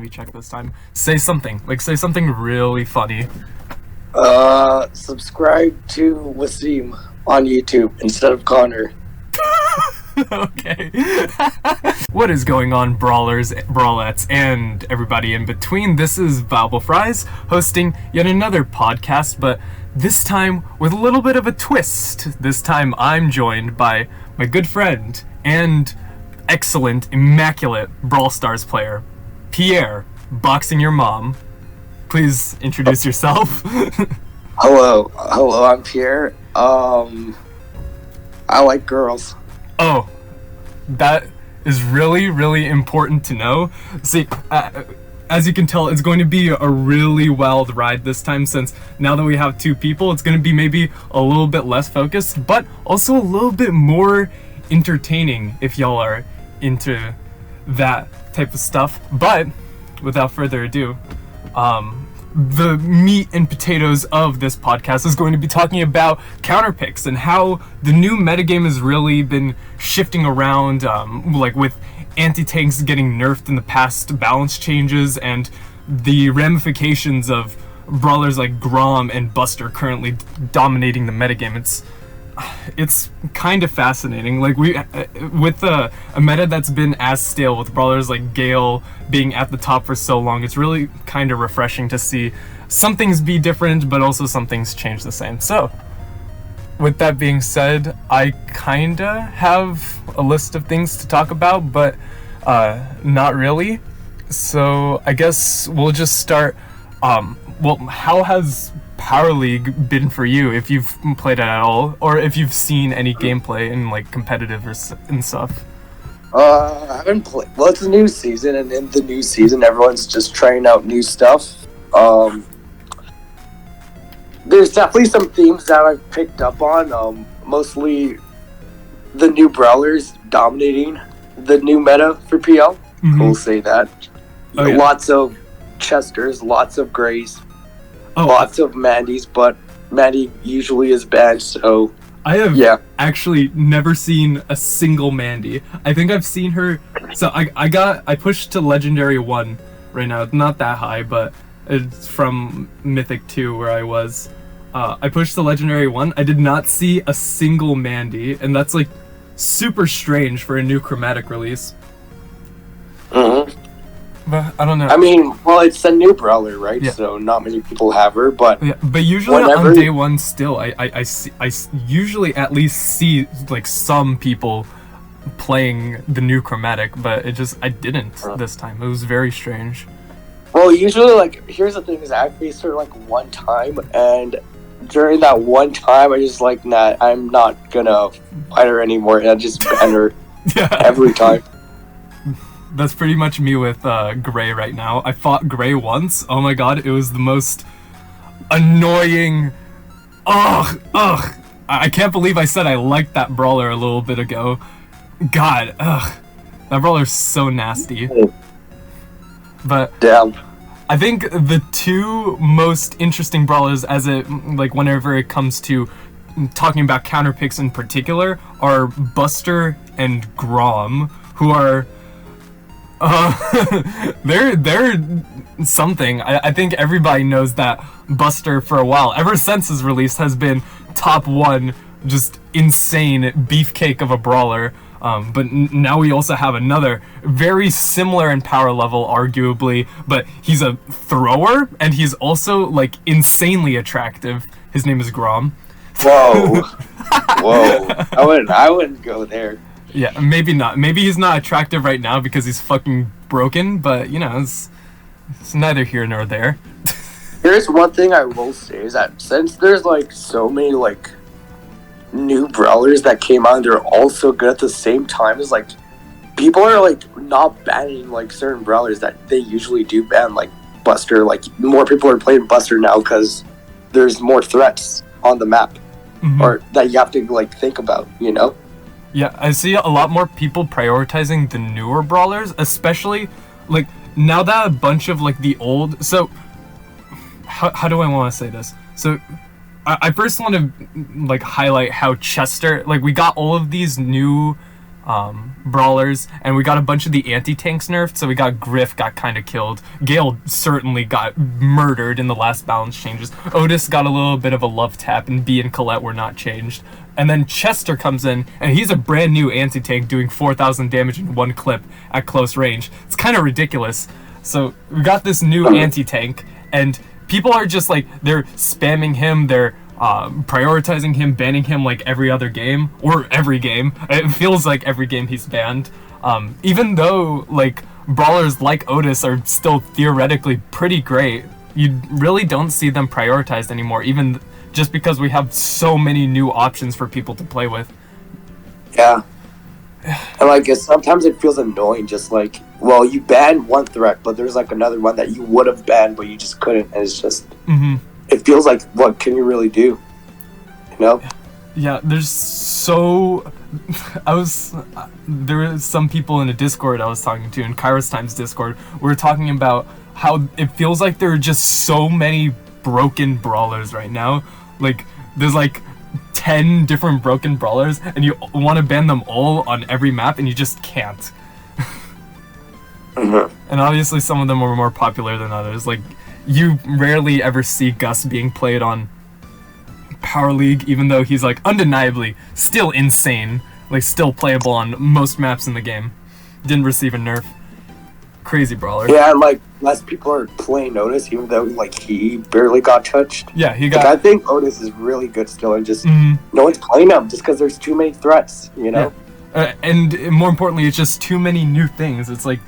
let me check this time. Say something really funny. Subscribe to Wasim on YouTube instead of Connor. Okay. What is going on, brawlers, brawlettes, and everybody in between? This is Bible Fries hosting yet another podcast, but this time with a little bit of a twist. This time I'm joined by my good friend and excellent, immaculate Brawl Stars player, Pierre, BoxingYourMom. Please introduce yourself. Hello, I'm Pierre. I like girls. Oh, that is really important to know. See, as you can tell, it's going to be a really wild ride this time, since now that we have two people, it's going to be maybe a little bit less focused, but also a little bit more entertaining if y'all are into that type of stuff. But without further ado, the meat and potatoes of this podcast is going to be talking about counter picks and how the new metagame has really been shifting around, like with anti-tanks getting nerfed in the past balance changes and the ramifications of brawlers like Grom and Buster currently dominating the metagame. It's kind of fascinating. Like with a meta that's been as stale, with brawlers like Gale being at the top for so long, it's really kind of refreshing to see some things be different, but also some things change the same. So, with that being said, I kinda have a list of things to talk about, but not really. So I guess we'll just start. Well, how has Power League been for you, if you've played it at all, or if you've seen any gameplay in like competitive and stuff? I haven't played. Well, it's a new season, and in the new season, everyone's just trying out new stuff. There's definitely some themes that I've picked up on. Mostly the new brawlers dominating the new meta for PL. Mm-hmm. We'll say that. Oh, yeah. Lots of Chesters, lots of Greys. Lots of Mandys, but Mandy usually is banned, so I have actually never seen a single Mandy. I think I've seen her. So I pushed to Legendary 1 right now. Not that high, but it's from Mythic 2 where I was. I pushed to Legendary 1. I did not see a single Mandy, and that's like super strange for a new chromatic release. Mm-hmm. But I don't know. I mean, well, it's a new brawler, right? Yeah. So not many people have her, but usually on day one, still, I usually at least see like some people playing the new chromatic, but I didn't this time. It was very strange. Well, usually, like, here's the thing: is I faced her like one time, and during that one time, I just like, nah, I'm not gonna fight her anymore, and I just ban her every time. That's pretty much me with Gray right now. I fought Gray once. Oh my god, it was the most annoying. Ugh. I can't believe I said I liked that brawler a little bit ago. God, ugh. That brawler's so nasty. But damn. I think the two most interesting brawlers, whenever it comes to talking about counter picks in particular, are Buster and Grom, who are they're something. I think everybody knows that Buster for a while, ever since his release, has been top one, just insane beefcake of a brawler. But now we also have another very similar in power level, arguably, but he's a thrower and he's also like insanely attractive. His name is Grom. Whoa. I wouldn't go there. Yeah, maybe not. Maybe he's not attractive right now because he's fucking broken, but, you know, it's neither here nor there. Here's one thing I will say, is that since there's, like, so many, like, new brawlers that came out and they're all so good at the same time, is, like, people are, like, not banning, like, certain brawlers that they usually do ban, like, Buster. Like, more people are playing Buster now because there's more threats on the map, or that you have to, like, think about, you know? Yeah, I see a lot more people prioritizing the newer brawlers, especially, like, now that a bunch of, like, the old... So, how do I want to say this? So, I first want to, like, highlight how Chester... Like, we got all of these new brawlers, and we got a bunch of the anti-tanks nerfed. So we got Griff got kind of killed. Gale certainly got murdered in the last balance changes. Otis got a little bit of a love tap, and B and Colette were not changed. And then Chester comes in, and he's a brand new anti-tank doing 4,000 damage in one clip at close range. It's kind of ridiculous. So we got this new anti-tank, and people are just like, they're spamming him, they're prioritizing him, banning him like every other game, or every game. It feels like every game he's banned. Even though like brawlers like Otis are still theoretically pretty great, you really don't see them prioritized anymore, even just because we have so many new options for people to play with. Yeah. And like sometimes it feels annoying, just like, well, you banned one threat, but there's like another one that you would have banned, but you just couldn't, and it's just it feels like, what can you really do? You know? Yeah, there's so... there were some people in a Discord I was talking to, in Kairos Times Discord, we were talking about how it feels like there are just so many broken brawlers right now. Like, there's like 10 different broken brawlers, and you want to ban them all on every map, and you just can't. And obviously some of them are more popular than others. Like, you rarely ever see Gus being played on Power League, even though he's like undeniably still insane, like still playable on most maps in the game. Didn't receive a nerf. Crazy brawler. Yeah, and like less people are playing Otis, even though like he barely got touched. Yeah, he got. Like, I think Otis is really good still, and just no one's playing him just because there's too many threats, you know. Yeah. And more importantly, it's just too many new things. It's like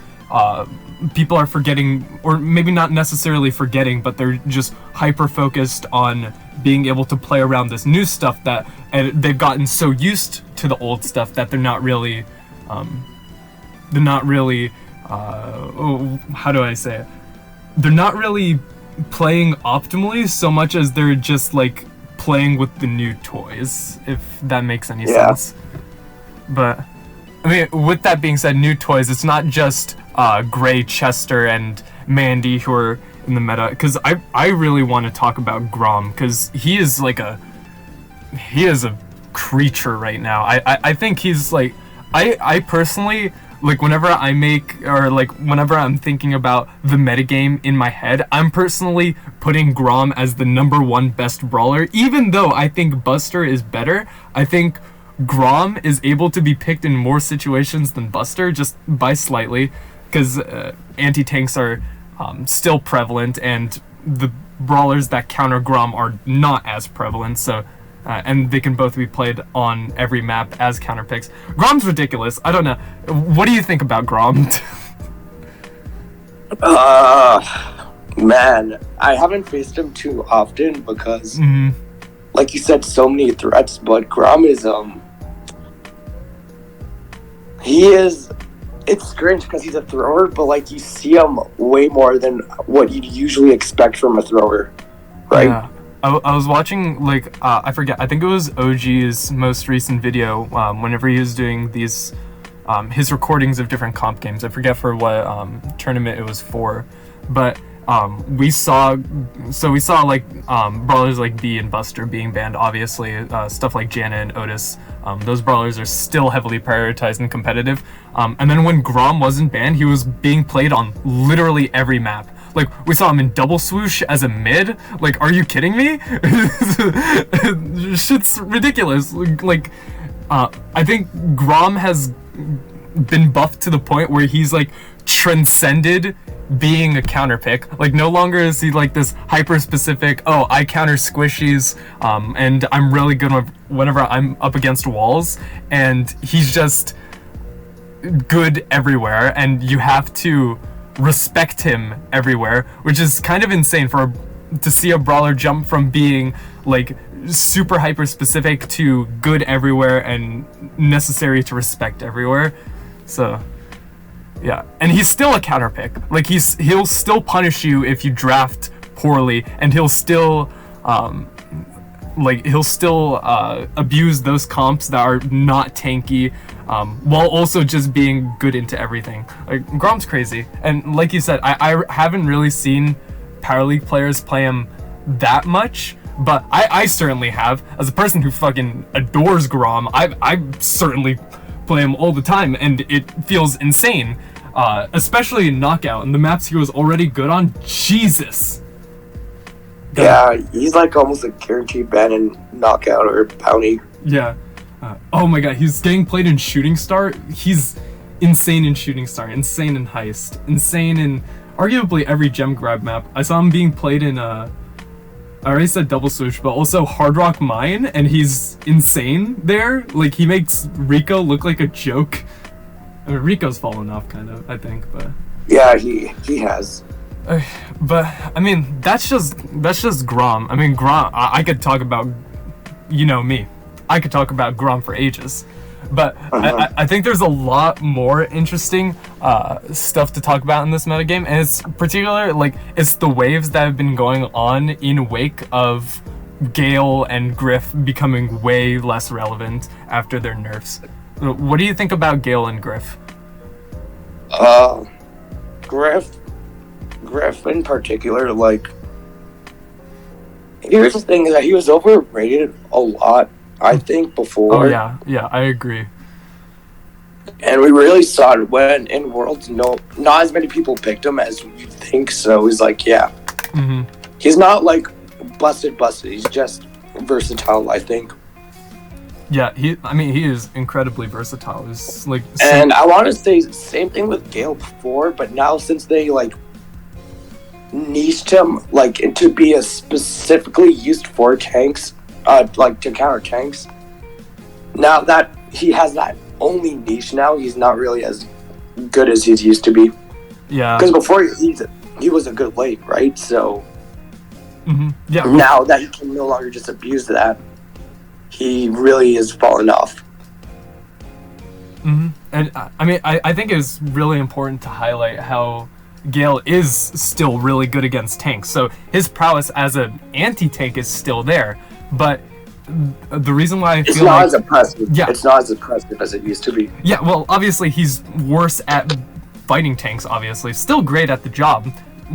people are forgetting, or maybe not necessarily forgetting, but they're just hyper focused on being able to play around this new stuff, that and they've gotten so used to the old stuff that they're not really how do I say it? They're not really playing optimally so much as they're just like playing with the new toys, if that makes any sense. But I mean, with that being said, new toys, it's not just Gray, Chester, and Mandy who are in the meta, because I really want to talk about Grom, because he is a creature right now. I think he's like, I personally, like, whenever I make, or like whenever I'm thinking about the metagame in my head, I'm personally putting Grom as the #1 best brawler. Even though I think Buster is better, I think Grom is able to be picked in more situations than Buster, just by slightly, because anti-tanks are still prevalent, and the brawlers that counter Grom are not as prevalent, so and they can both be played on every map as counter picks. Grom's ridiculous. I don't know. What do you think about Grom? Man, I haven't faced him too often because, like you said, so many threats, but Grom is, it's strange because he's a thrower, but like you see him way more than what you'd usually expect from a thrower, right? Yeah. I was watching, like, I forget, I think it was OG's most recent video, whenever he was doing these, his recordings of different comp games. I forget for what tournament it was for, but we saw like brawlers like B and Buster being banned, obviously, stuff like Janna and Otis. Those brawlers are still heavily prioritized and competitive. And then when Grom wasn't banned, he was being played on literally every map. Like, we saw him in double swoosh as a mid. Like, are you kidding me? Shit's ridiculous. Like, I think Grom has been buffed to the point where he's like transcended being a counter pick. Like, no longer is he like this hyper specific, oh, I counter squishies, and I'm really good whenever I'm up against walls, and he's just good everywhere, and you have to respect him everywhere, which is kind of insane to see a brawler jump from being like super hyper specific to good everywhere and necessary to respect everywhere. So yeah, and he's still a counter pick. Like, he'll still punish you if you draft poorly, and he'll still abuse those comps that are not tanky, while also just being good into everything. Like, Grom's crazy, and like you said, I haven't really seen Power League players play him that much, but I certainly have. As a person who fucking adores Grom, I've certainly play him all the time, and it feels insane. Especially in Knockout, and the maps he was already good on. Jesus. Yeah, he's like almost a guaranteed ban in Knockout or Bounty. Yeah. Oh my god, he's getting played in Shooting Star. He's insane in Shooting Star, insane in Heist, insane in arguably every gem grab map. I saw him being played in I already said Double Swoosh, but also Hard Rock Mine, and he's insane there. Like, he makes Rico look like a joke. I mean, Rico's fallen off kind of, I think, but Yeah, he has. but I mean, that's just Grom. I mean, Grom, I could talk about, you know me, I could talk about Grom for ages, but I think there's a lot more interesting stuff to talk about in this metagame, and it's particular, like, it's the waves that have been going on in wake of Gale and Griff becoming way less relevant after their nerfs. What do you think about Gale and Griff? Griff in particular, like, here's the thing, that he was overrated a lot, I think, before. Oh yeah, I agree. And we really saw it when in Worlds, not as many people picked him as you think, so he's like, yeah. Mm-hmm. He's not, like, busted, he's just versatile, I think. Yeah, he is incredibly versatile. He's like, and I want to say the same thing with Gale before, but now since they, like, niched him, like, to be a specifically used for tanks, like, to counter tanks, now that he has that only niche now, he's not really as good as he's used to be. Yeah. Because before, he was a good lane, right? So, yeah. Now that he can no longer just abuse that, he really is falling off. And I mean, I think it's really important to highlight how Gale is still really good against tanks. So his prowess as an anti-tank is still there, but the reason why I feel it's not as impressive. Yeah, it's not as impressive as it used to be. Yeah, well, obviously he's worse at fighting tanks. Obviously, still great at the job.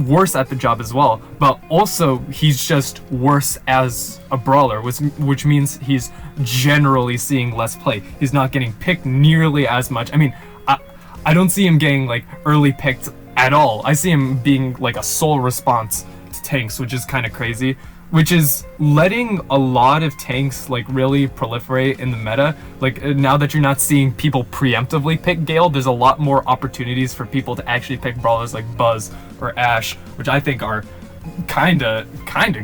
Worse at the job as well, but also he's just worse as a brawler, which means he's generally seeing less play. He's not getting picked nearly as much. I mean, I don't see him getting, like, early picked at all. I see him being like a sole response to tanks, which is kind of crazy, which is letting a lot of tanks, like, really proliferate in the meta. Like, now that you're not seeing people preemptively pick Gale, there's a lot more opportunities for people to actually pick brawlers like Buzz or Ash, which I think are kinda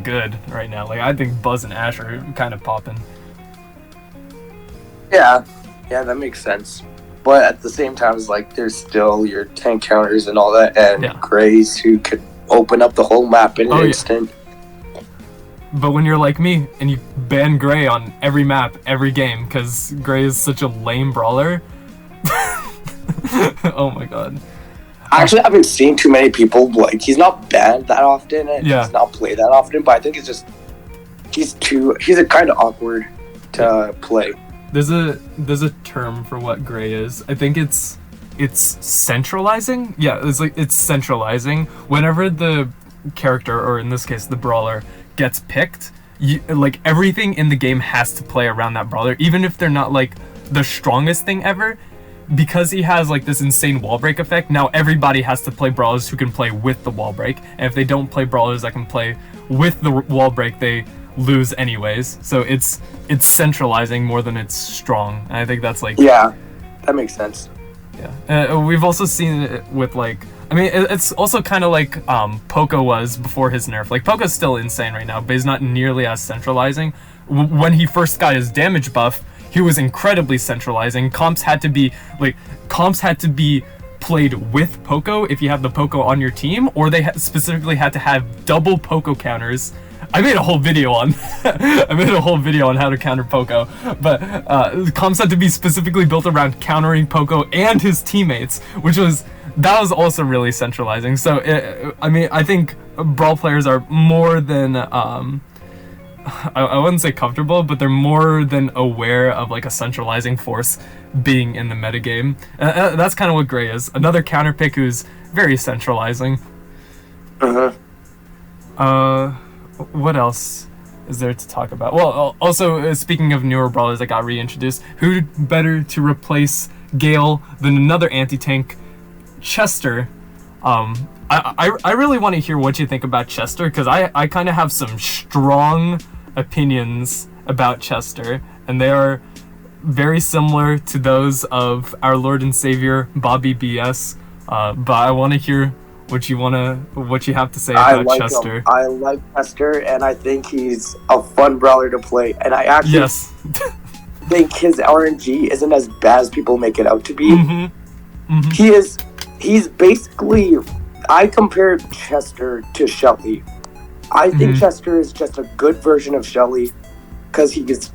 good right now. Like, I think Buzz and Ash are kind of popping. Yeah, that makes sense. But at the same time, it's like, there's still your tank counters and all that, and Grays who could open up the whole map in an instant. Yeah. But when you're like me and you ban Gray on every map, every game, because Gray is such a lame brawler. Oh my god. Actually, I haven't seen too many people, like, he's not banned that often, and he's not played that often, but I think it's just, he's a kind of awkward to play. There's a term for what Gray is. I think it's centralizing. Yeah, it's centralizing. Whenever the character, or in this case the brawler, gets picked, like, everything in the game has to play around that brawler, even if they're not, like, the strongest thing ever. Because he has, like, this insane wall break effect, now everybody has to play brawlers who can play with the wall break, and if they don't play brawlers that can play with the wall break, they lose anyways. So it's centralizing more than it's strong, and I think that's, like, yeah, that makes sense. Yeah, we've also seen it with, like, I mean, it's also kind of like Poco was before his nerf. Like, Poco's still insane right now, but he's not nearly as centralizing. When he first got his damage buff, he was incredibly centralizing. Comps had to be played with Poco if you have the Poco on your team, or they specifically had to have double Poco counters. I made a whole video on how to counter Poco, but comps had to be specifically built around countering Poco and his teammates, that was also really centralizing. So I mean, I think Brawl players are more than I wouldn't say comfortable, but they're more than aware of, like, a centralizing force being in the metagame. That's kind of what Gray is. Another counter pick who's very centralizing. What else? is there to talk about? Well, also, speaking of newer brawlers that got reintroduced, who better to replace Gale than another anti-tank, Chester? I really want to hear what you think about Chester, because I kind of have some strong opinions about Chester, and they are very similar to those of our Lord and Savior Bobby BS. But I want to hear what you have to say about Chester. I like Chester, and I think he's a fun brawler to play. And I actually think his RNG isn't as bad as people make it out to be. Mm-hmm. Mm-hmm. He's basically. I compare Chester to Shelly. I think Chester is just a good version of Shelly, because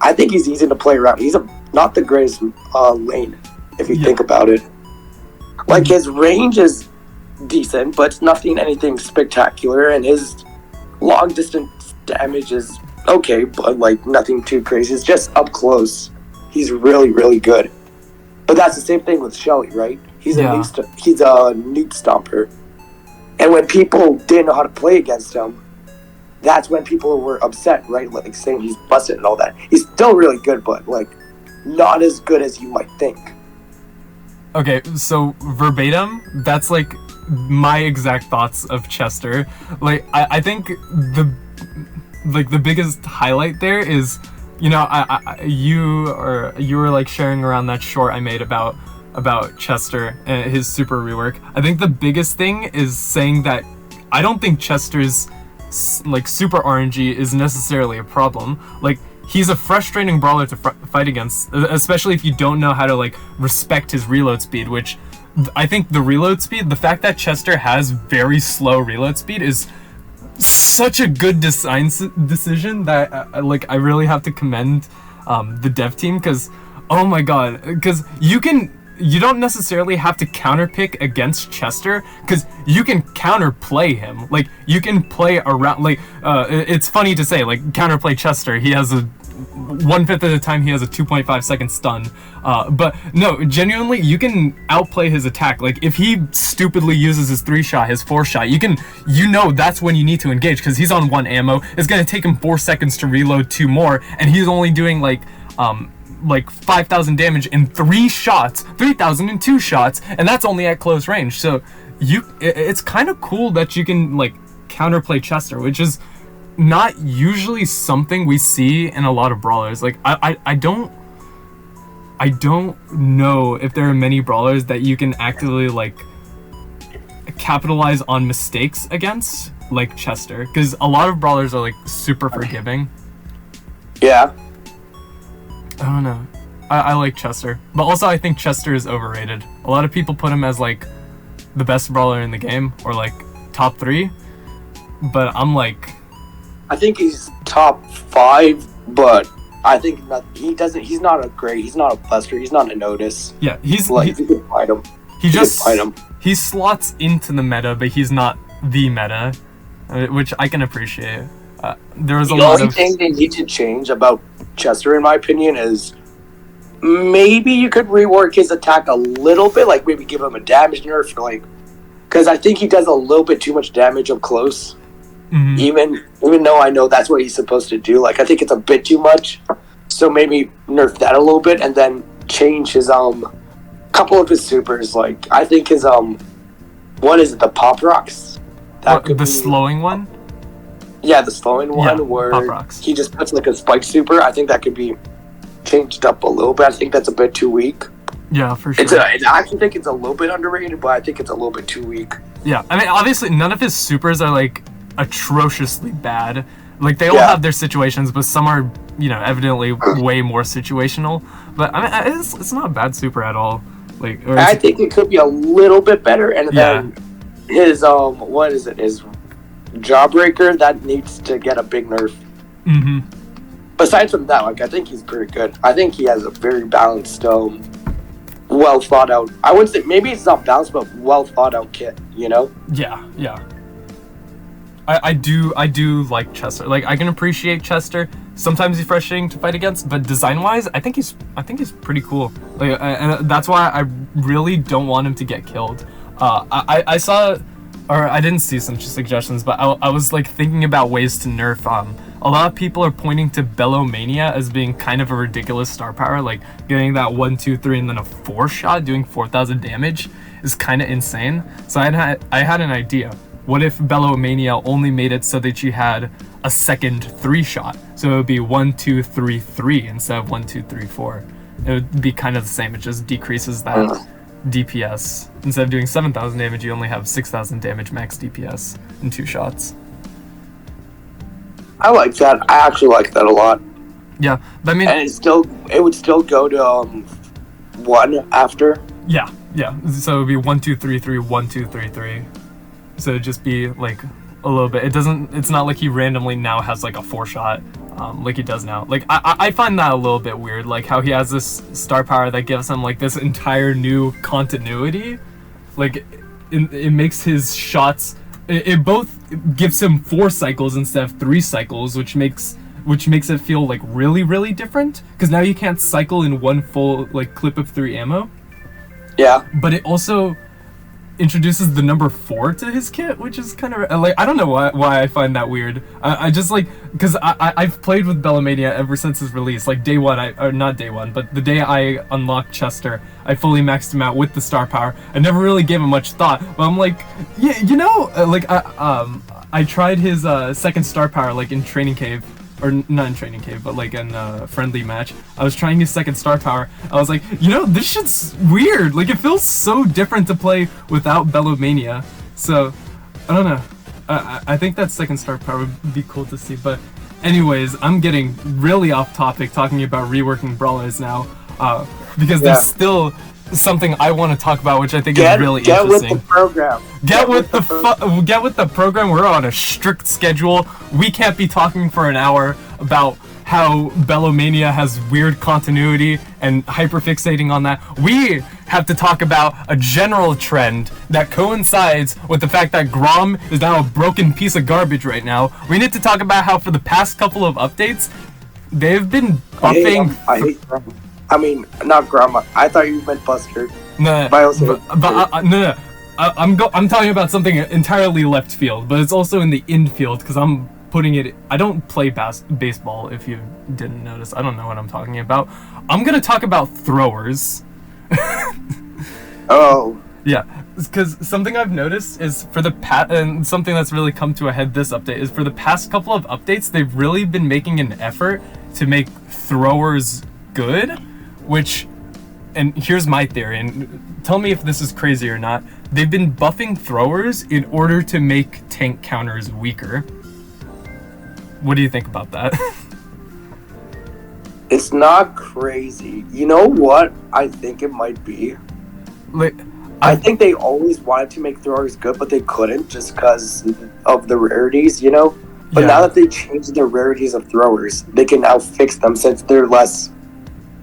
I think he's easy to play around. He's not the greatest lane, if you think about it. Like, his range is decent, but it's anything spectacular, and his long distance damage is okay, but like nothing too crazy. It's just up close. He's really, really good. But that's the same thing with Shelly, right? He's a nuke stomper. And when people didn't know how to play against him, that's when people were upset, right? Like, saying he's busted and all that. He's still really good, but like not as good as you might think. Okay, so verbatim, that's like my exact thoughts of Chester. Like, I think the biggest highlight there is, you know, you were like sharing around that short I made about Chester and his super rework. I think the biggest thing is saying that I don't think Chester's like super RNG is necessarily a problem. Like, he's a frustrating brawler to fight against, especially if you don't know how to like respect his reload speed, which I think the fact that Chester has very slow reload speed is such a good design decision that I really have to commend the dev team, because oh my god, because you don't necessarily have to counterpick against Chester, because you can counterplay him. Like, you can play around, like, it's funny to say, like, counterplay Chester. He has a 1/5 of the time he has a 2.5 second stun. But no, genuinely, you can outplay his attack. Like, if he stupidly uses his 3-shot, his 4-shot, that's when you need to engage, because he's on 1 ammo. It's gonna take him 4 seconds to reload 2 more, and he's only doing like 5,000 damage in 3 shots, 3,000 in 2 shots, and that's only at close range. So it's kind of cool that you can like counterplay Chester, which is not usually something we see in a lot of brawlers. Like, I don't know if there are many brawlers that you can actively like capitalize on mistakes against, like Chester, because a lot of brawlers are like super forgiving. Yeah. I don't know. I like Chester, but also I think Chester is overrated. A lot of people put him as like the best brawler in the game, or like top 3, but I'm like, I think he's top 5, but I think he's not a buster, he's not a notice. Yeah, he's like, you can fight him. He slots into the meta, but he's not the meta, which I can appreciate. The only thing they need to change about Chester, in my opinion, is maybe you could rework his attack a little bit, like maybe give him a damage nerf, because I think he does a little bit too much damage up close. Mm-hmm. Even though I know that's what he's supposed to do, like, I think it's a bit too much. So maybe nerf that a little bit, and then change his couple of his supers. Like, I think his what is it, the pop rocks? Slowing one. Yeah, the slowing one where he just puts like a spike super. I think that could be changed up a little bit. I think that's a bit too weak. Yeah, for sure. I actually think it's a little bit underrated, but I think it's a little bit too weak. Yeah, I mean, obviously none of his supers are like atrociously bad. Like, they all have their situations, but some are, evidently way more situational. But I mean, it's not a bad super at all. Like, I think it could be a little bit better. And then his what is it? His Jawbreaker, that needs to get a big nerf. Mm-hmm. Besides from that, like, I think he's pretty good. I think he has a very balanced, well thought out. I wouldn't say maybe it's not balanced, but well thought out kit. Yeah. I do like Chester. Like, I can appreciate Chester. Sometimes he's frustrating to fight against, but design-wise, I think he's pretty cool. Like, and that's why I really don't want him to get killed. I saw or I didn't see some suggestions, but I was like thinking about ways to nerf. A lot of people are pointing to Bellomania as being kind of a ridiculous star power, like getting that 1, 2, 3, and then a 4 shot doing 4,000 damage is kind of insane. So I had an idea. What if Bellomania only made it so that you had a second 3 shot? So it would be 1, 2, 3, 3 instead of 1, 2, 3, 4. It would be kind of the same. It just decreases that DPS. Instead of doing 7,000 damage, you only have 6,000 damage max DPS in 2 shots. I like that. I actually like that a lot. Yeah, but I mean, and it would still go to 1 after. Yeah. So it would be 1, 2, 3, 3, 1, 2, 3, 3. So it'd just be like a little bit. It's not like he randomly now has like a 4 shot, like he does now. Like I find that a little bit weird. Like how he has this star power that gives him like this entire new continuity. Like it makes his shots. It both gives him 4 cycles instead of 3 cycles, which makes it feel like really, really different. Because now you can't cycle in one full like clip of 3 ammo. Yeah. But it also introduces the number 4 to his kit, which is kind of like, I don't know why I find that weird. I just like, because I've played with Bellomania ever since his release. Like day one, or not day one, but the day I unlocked Chester, I fully maxed him out with the star power. I never really gave him much thought, but I'm like, yeah, you know, like I tried his second star power like in Training Cave. Or not in Training Cave, but like in a friendly match. I was trying his second star power. I was like, you know, this shit's weird. Like, it feels so different to play without Bellomania. So, I don't know. I think that second star power would be cool to see. But anyways, I'm getting really off topic talking about reworking brawlers now. Because there's still something I want to talk about, which I think is really interesting. Get with the program. Get with the program. We're on a strict schedule. We can't be talking for an hour about how Bellomania has weird continuity and hyperfixating on that. We have to talk about a general trend that coincides with the fact that Grom is now a broken piece of garbage right now. We need to talk about how for the past couple of updates, they've been buffing... I hate Grom. I mean, not Grandma. I thought you meant Buster. No. I'm talking about something entirely left field, but it's also in the infield because I'm putting it. I don't play baseball. If you didn't notice, I don't know what I'm talking about. I'm gonna talk about throwers. Oh. Yeah, because something I've noticed is for the and something that's really come to a head this update is for the past couple of updates, they've really been making an effort to make throwers good. Which, and here's my theory, and tell me if this is crazy or not. They've been buffing throwers in order to make tank counters weaker. What do you think about that? It's not crazy. You know what I think it might be? Like, I think they always wanted to make throwers good, but they couldn't just because of the rarities, you know? But now that they changed the rarities of throwers, they can now fix them since they're less...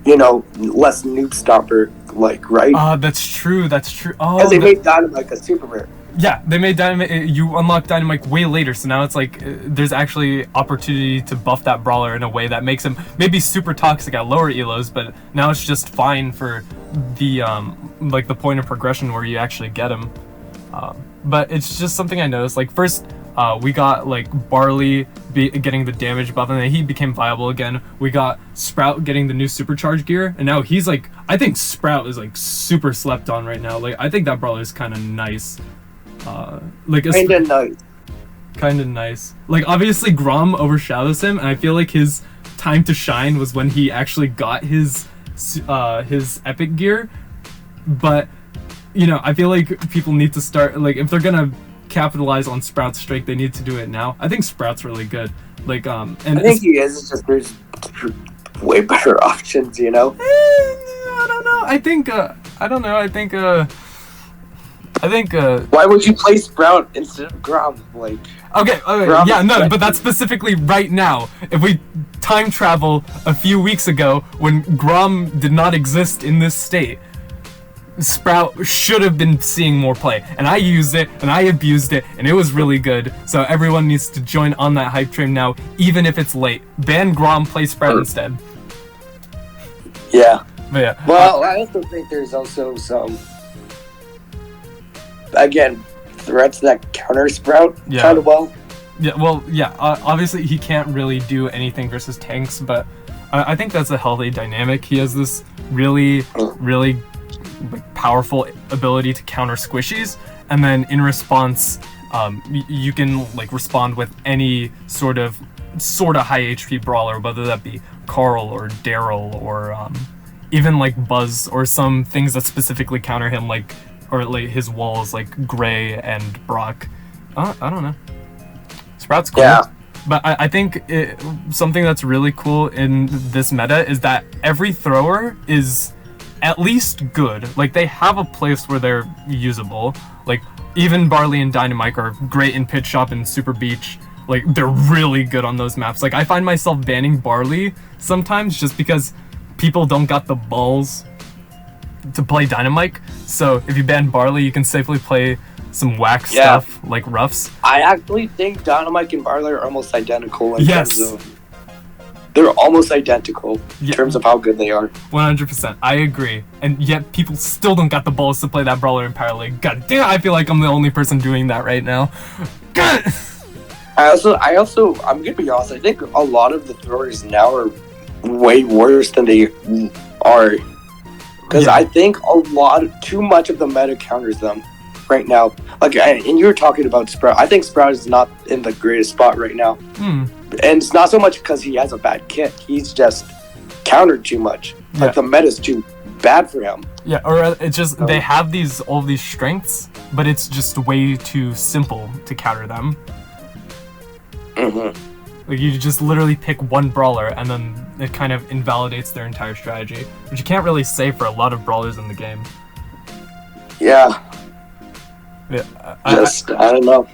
You know, less noob stopper, like, right? That's true. Oh, because they made Dynamite a super rare. Yeah, they made Dynamite. You unlock Dynamite way later, so now it's like there's actually opportunity to buff that brawler in a way that makes him maybe super toxic at lower elos, but now it's just fine for the like the point of progression where you actually get him. But it's just something I noticed. Like first. We got like Barley getting the damage buff, and then he became viable again. We got Sprout getting the new supercharge gear, and now he's like, I think Sprout is like super slept on right now. Like I think that brawler is kind of nice. Like kind of nice. Like obviously Grom overshadows him, and I feel like his time to shine was when he actually got his epic gear. But you know, I feel like people need to start, like if they're gonna capitalize on Sprout's streak, they need to do it now. I think Sprout's really good. Like and I think he is. It's just there's way better options, you know. I don't know. I think why would you play Sprout instead of Grom? Like okay, yeah, no, but that's specifically right now. If we time travel a few weeks ago when Grom did not exist in this state, Sprout should have been seeing more play, and I used it and I abused it, and it was really good. So everyone needs to join on that hype train now, even if it's late. Ban Grom, play Sprout instead. Yeah. But yeah. Well, I also think there's also some, again, threats that counter Sprout Yeah. kind of well. Yeah, well, yeah, obviously he can't really do anything versus tanks, but I think that's a healthy dynamic. He has this really, really like, powerful ability to counter squishies, and then in response, you can like respond with any sort of high HP brawler, whether that be Carl or Daryl or even like Buzz or some things that specifically counter him, like or like his walls like Gray and Brock. I don't know. Sprout's cool. Yeah. But I think something that's really cool in this meta is that every thrower is at least good. Like, they have a place where they're usable. Like, even Barley and Dynamite are great in Pit Shop and Super Beach. Like, they're really good on those maps. Like, I find myself banning Barley sometimes just because people don't got the balls to play Dynamite. So, if you ban Barley, you can safely play some whack stuff like Ruffs. I actually think Dynamite and Barley are almost identical in Yes. terms of... They're almost identical in terms of how good they are. 100%. I agree. And yet people still don't got the balls to play that brawler in Power League. God damn, I feel like I'm the only person doing that right now. God. I'm gonna be honest, I think a lot of the throwers now are way worse than they are. Because I think too much of the meta counters them right now. Like, and you were talking about Sprout. I think Sprout is not in the greatest spot right now. And it's not so much because he has a bad kit. He's just countered too much. Like, the meta's too bad for him. Yeah, or it's just they have all these strengths, but it's just way too simple to counter them. Like, you just literally pick one brawler and then it kind of invalidates their entire strategy, which you can't really say for a lot of brawlers in the game. Yeah. I don't know.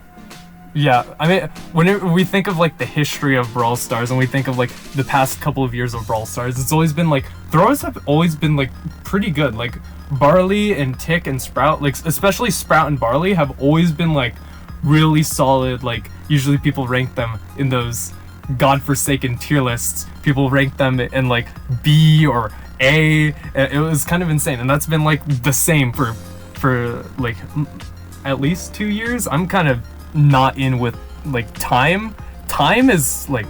Yeah, I mean, whenever we think of like the history of Brawl Stars and we think of like the past couple of years of Brawl Stars, it's always been like throwers have always been like pretty good. Like Barley and Tick and Sprout, like especially Sprout and Barley, have always been like really solid. Like usually people rank them in those godforsaken tier lists. People rank them in like B or A. It was kind of insane, and that's been like the same for like at least 2 years. I'm kind of not in with like time is like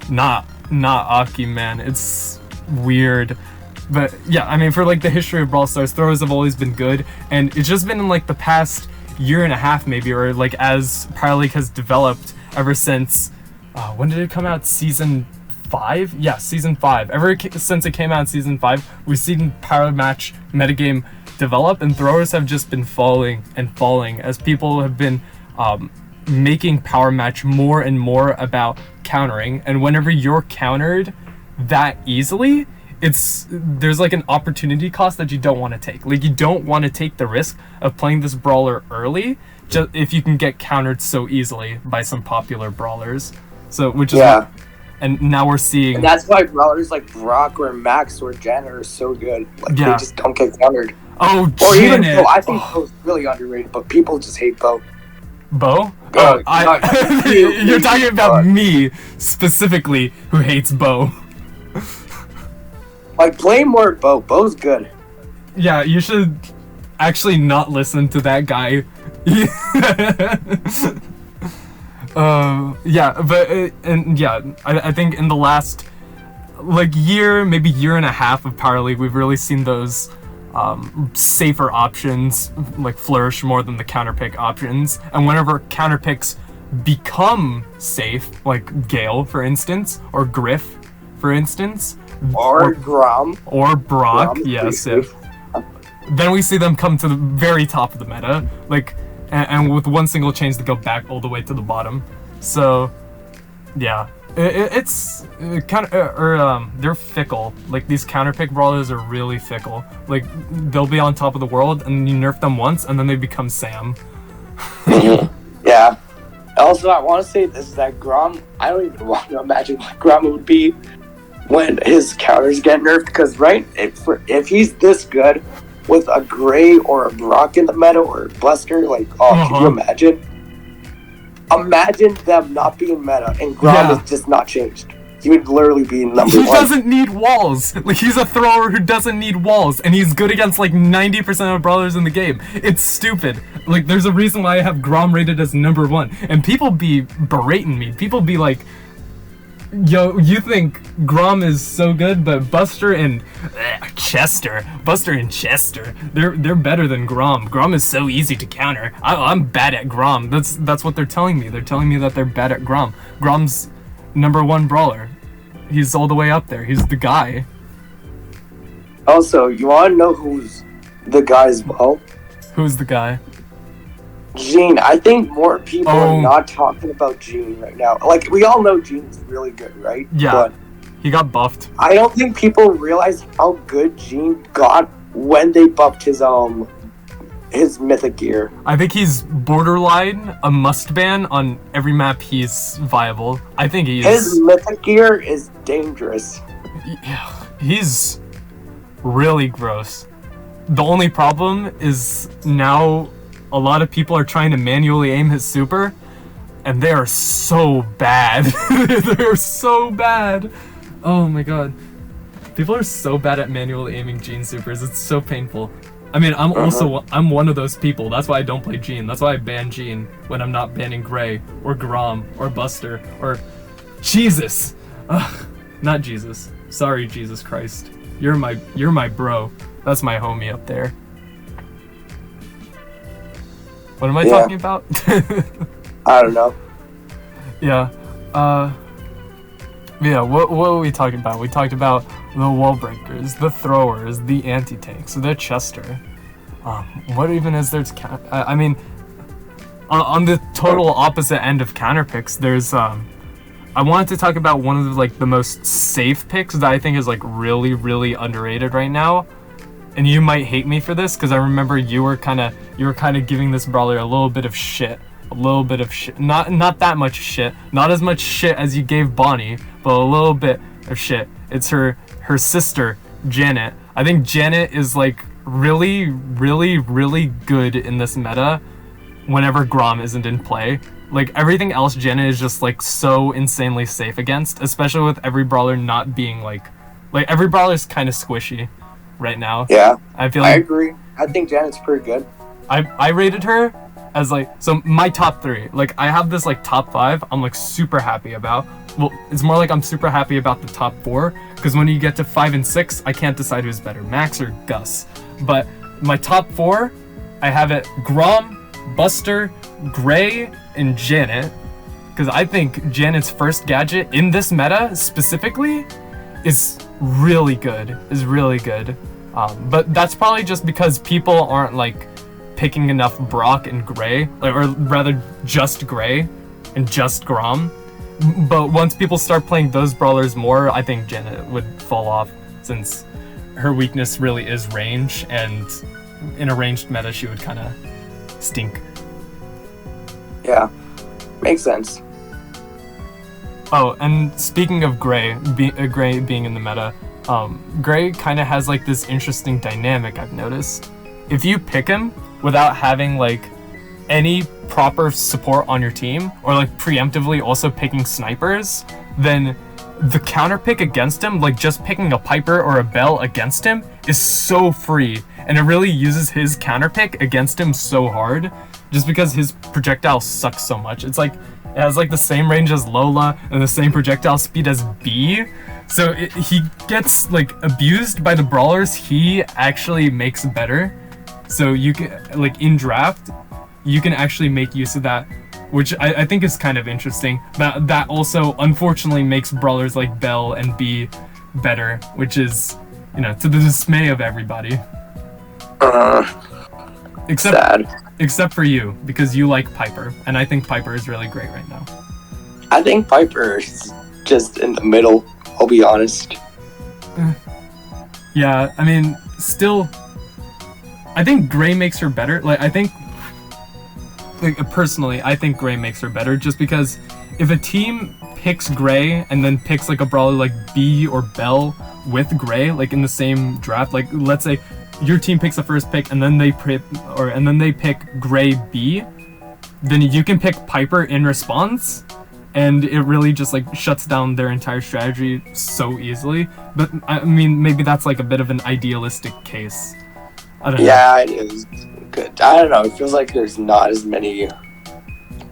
not Aki, man. It's weird. But yeah, I mean, for like the history of Brawl Stars, throwers have always been good, and it's just been in like the past year and a half maybe, or like as Power League has developed ever since when did it come out? Season 5? Yeah, season 5. Since it came out in season 5, we've seen Power Match metagame develop, and throwers have just been falling and falling as people have been making Power Match more and more about countering. And whenever you're countered that easily, there's like an opportunity cost that you don't want to take. Like, you don't want to take the risk of playing this brawler early just if you can get countered so easily by some popular brawlers. So, which is and now we're seeing, and that's why brawlers like Brock or Max or Janet are so good. Like, they just don't get countered. Oh, or Janet. Even Bo. I think Bo's really underrated, but people just hate Bo. Bo? Oh, you're talking about me specifically, who hates Bo. Like, play more Bo. Bo's good. Yeah, you should actually not listen to that guy. I think in the last like year, maybe year and a half of Power League, we've really seen those safer options like flourish more than the counter pick options. And whenever counter picks become safe, like Gale for instance, or Griff for instance, or Grom or Brock, then we see them come to the very top of the meta, like, and with one single change they go back all the way to the bottom. So yeah, it's kind of they're fickle. Like, these counter pick brawlers are really fickle. Like, they'll be on top of the world and you nerf them once and then they become Sam. Yeah. Also, I want to say this, that Grom, I don't even want to imagine what Grom would be when his counters get nerfed, because if he's this good with a Gray or a Brock in the meta or a Buster, like, can you imagine? Imagine them not being meta and Grom is just not changed. he would literally be number He one. doesn't need walls. Like, he's a thrower who doesn't need walls, and he's good against like 90% of brawlers in the game. It's stupid. Like, there's a reason why I have Grom rated as number 1, and people be berating me. People be like, yo, you think Grom is so good, but Buster and Chester, they're better than Grom. Grom is so easy to counter. I'm bad at Grom. That's what they're telling me. They're telling me that they're bad at Grom. Grom's number 1 brawler. He's all the way up there. He's the guy. Also, you want to know who's the guy as well? Who's the guy? Gene. I think more people are not talking about Gene right now. Like, we all know Gene's really good, right? Yeah. But he got buffed. I don't think people realize how good Gene got when they buffed his mythic gear. I think he's borderline a must ban on every map he's viable. I think he is. His mythic gear is dangerous. He's really gross. The only problem is now a lot of people are trying to manually aim his super, and they are so bad. They're so bad. Oh my god. People are so bad at manually aiming Gene supers. It's so painful. I mean, I'm one of those people. That's why I don't play Gene. That's why I ban Gene when I'm not banning Gray or Grom or Buster or Jesus. Ugh, not Jesus. Sorry, Jesus Christ. You're my bro. That's my homie up there. What am I talking about? I don't know. Yeah. Yeah, what were we talking about? We talked about the wall breakers, the throwers, the anti-tanks, the Chester. What even is there to I mean, on the total opposite end of counter picks, there's I wanted to talk about one of the, like, the most safe picks that I think is like really, really underrated right now. And you might hate me for this because I remember you were kind of giving this brawler a little bit of shit. Not that much shit. Not as much shit as you gave Bonnie, but a little bit of shit. It's her sister, Janet. I think Janet is like really, really, really good in this meta whenever Grom isn't in play. Like, everything else Janet is just like so insanely safe against, especially with every brawler not being like every brawler is kind of squishy right now. Yeah. I agree. I think Janet's pretty good. I rated her as like, so my top 3, like I have this like top 5 I'm like super happy about. Well, it's more like I'm super happy about the top 4, because when you get to 5 and 6 I can't decide who's better, Max or Gus. But my top 4, I have it Grom, Buster, Gray, and Janet, because I think Janet's first gadget in this meta specifically is really good. But that's probably just because people aren't like picking enough Brock and Gray, or rather just Gray and just Grom. But once people start playing those brawlers more, I think Janet would fall off, since her weakness really is range, and in a ranged meta she would kind of stink. Yeah, makes sense. Oh, and speaking of Gray, Gray being in the meta, Gray kind of has like this interesting dynamic I've noticed. If you pick him without having like any proper support on your team, or like preemptively also picking snipers, then the counter pick against him, like just picking a Piper or a Bell against him, is so free, and it really uses his counter pick against him so hard, just because his projectile sucks so much. It's like, it has like the same range as Lola and the same projectile speed as B, so he gets like abused by the brawlers he actually makes better. So you can, like in draft, you can actually make use of that, which I think is kind of interesting. That also unfortunately makes brawlers like Bell and B better, which is, you know, to the dismay of everybody. Except for you, because you like Piper, and I think Piper is really great right now. I think Piper is just in the middle, I'll be honest. Yeah, I mean, still, I think Gray makes her better. Personally, I think Gray makes her better, just because if a team picks Gray and then picks like a brawler like B or Bell with Gray, like in the same draft, like let's say your team picks the first pick and then they pick Gray B, then you can pick Piper in response, and it really just like shuts down their entire strategy so easily. But I mean, maybe that's like a bit of an idealistic case. I don't know. Yeah, it is good. I don't know. It feels like there's not as many.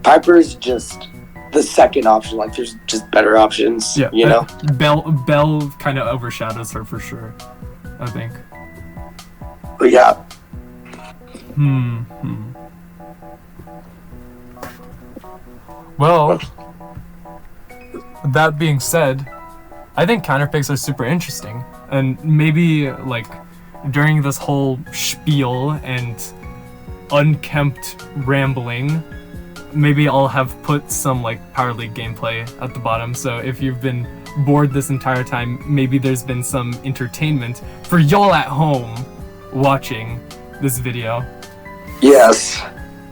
Piper's just the second option. Like there's just better options. Yeah, you know. Belle kind of overshadows her for sure, I think. But yeah. Well, that being said, I think counterpicks are super interesting, and maybe like during this whole spiel and unkempt rambling, maybe I'll have put some like Power League gameplay at the bottom, so if you've been bored this entire time, maybe there's been some entertainment for y'all at home watching this video. Yes.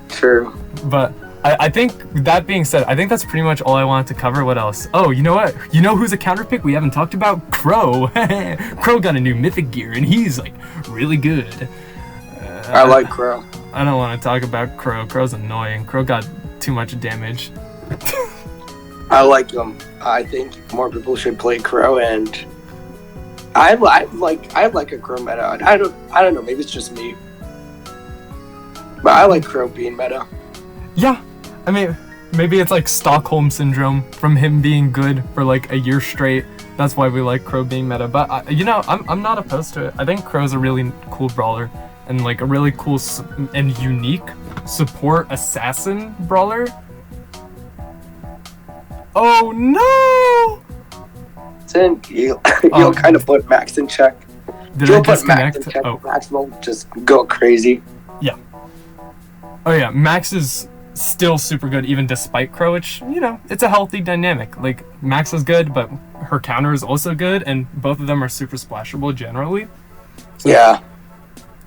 True. But I think, that being said, I think that's pretty much all I wanted to cover. What else? Oh, you know what? You know who's a counterpick we haven't talked about? Crow. Crow got a new mythic gear, and he's, like, really good. I like Crow. I don't want to talk about Crow. Crow's annoying. Crow got too much damage. I like him. I think more people should play Crow, and I like a Crow meta. I don't know. Maybe it's just me, but I like Crow being meta. Yeah. I mean, maybe it's like Stockholm Syndrome from him being good for like a year straight. That's why we like Crow being meta. But, I'm not opposed to it. I think Crow's a really cool brawler and like a really cool and unique support assassin brawler. Oh, no! Then you'll kind of put Max in check. Did you'll I put Max disconnect? in check. Oh. Max will just go crazy. Yeah. Oh, yeah. Max is still super good even despite Crow, which, it's a healthy dynamic. Like, Max is good, but her counter is also good, and both of them are super splashable generally. So Yeah.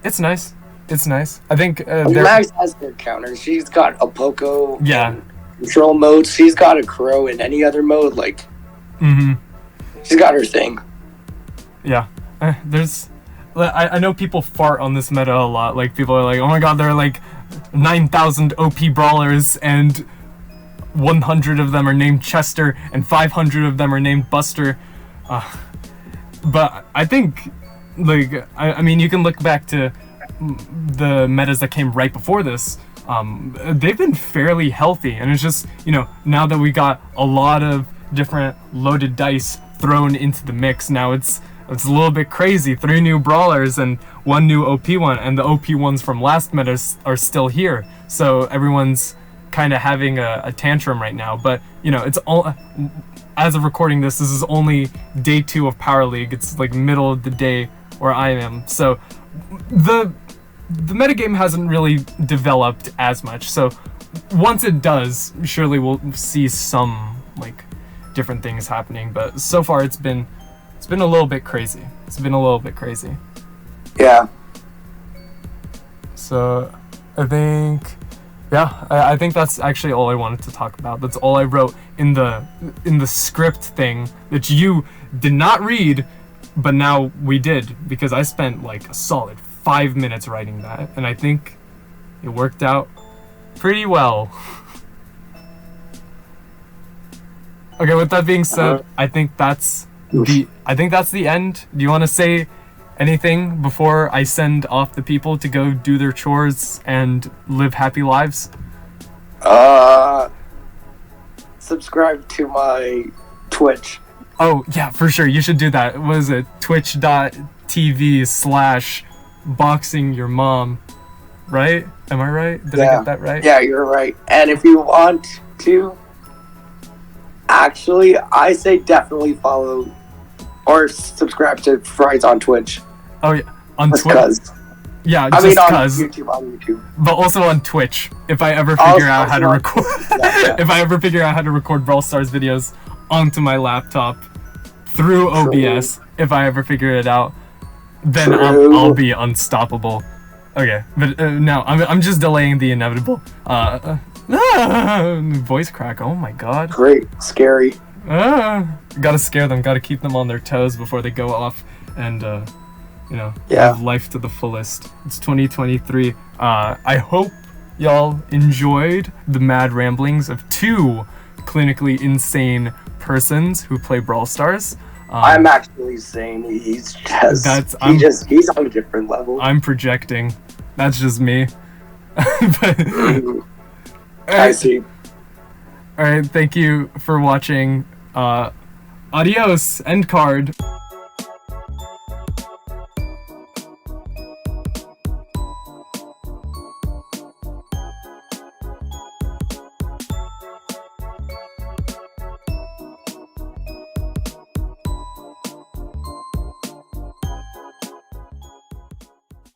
it's nice. It's nice. I think Max has her counter. She's got a Poco. Yeah. In control mode. She's got a Crow in any other mode. Like, she's got her thing. Yeah. I know people fart on this meta a lot. Like, people are like, oh my god, there are like 9,000 OP brawlers, and 100 of them are named Chester, and 500 of them are named Buster. But I think, like, I mean, you can look back to the metas that came right before this. They've been fairly healthy, and it's just, now that we got a lot of different loaded dice thrown into the mix, now it's a little bit crazy. 3 new brawlers and 1 new OP one, and the OP ones from last meta are still here. So everyone's kind of having a tantrum right now. But, it's all, as of recording this is only day 2 of Power League. It's like middle of the day where I am. So the metagame hasn't really developed as much. So once it does, surely we'll see some like different things happening. But so far it's been a little bit crazy. Yeah. So I think that's actually all I wanted to talk about. That's all I wrote in the script thing that you did not read, but now we did, because I spent like a solid 5 minutes writing that, and I think it worked out pretty well. Okay, with that being said, I think that's the end. Do you want to say anything before I send off the people to go do their chores and live happy lives? Subscribe to my Twitch. Oh, yeah, for sure. You should do that. What is it? Twitch.tv/BoxingYourMom. Right? Am I right? Did I get that right? Yeah, you're right. And if you want to, actually, I say definitely follow or subscribe to Fries on Twitch. Oh, yeah. On Twitch? Yeah, on cause. YouTube. But also on Twitch, if I ever figure out how to record... if I ever figure out how to record Brawl Stars videos onto my laptop through OBS, if I ever figure it out, then I'll be unstoppable. Okay, but no, I'm just delaying the inevitable. Voice crack, oh my god. Great, scary. Gotta scare them, gotta keep them on their toes before they go off and, live life to the fullest. It's 2023. I hope y'all enjoyed the mad ramblings of 2 clinically insane persons who play Brawl Stars. I'm actually saying he's just he's on a different level. I'm projecting. That's just me. But, I see. All right, thank you for watching. Adios. End card.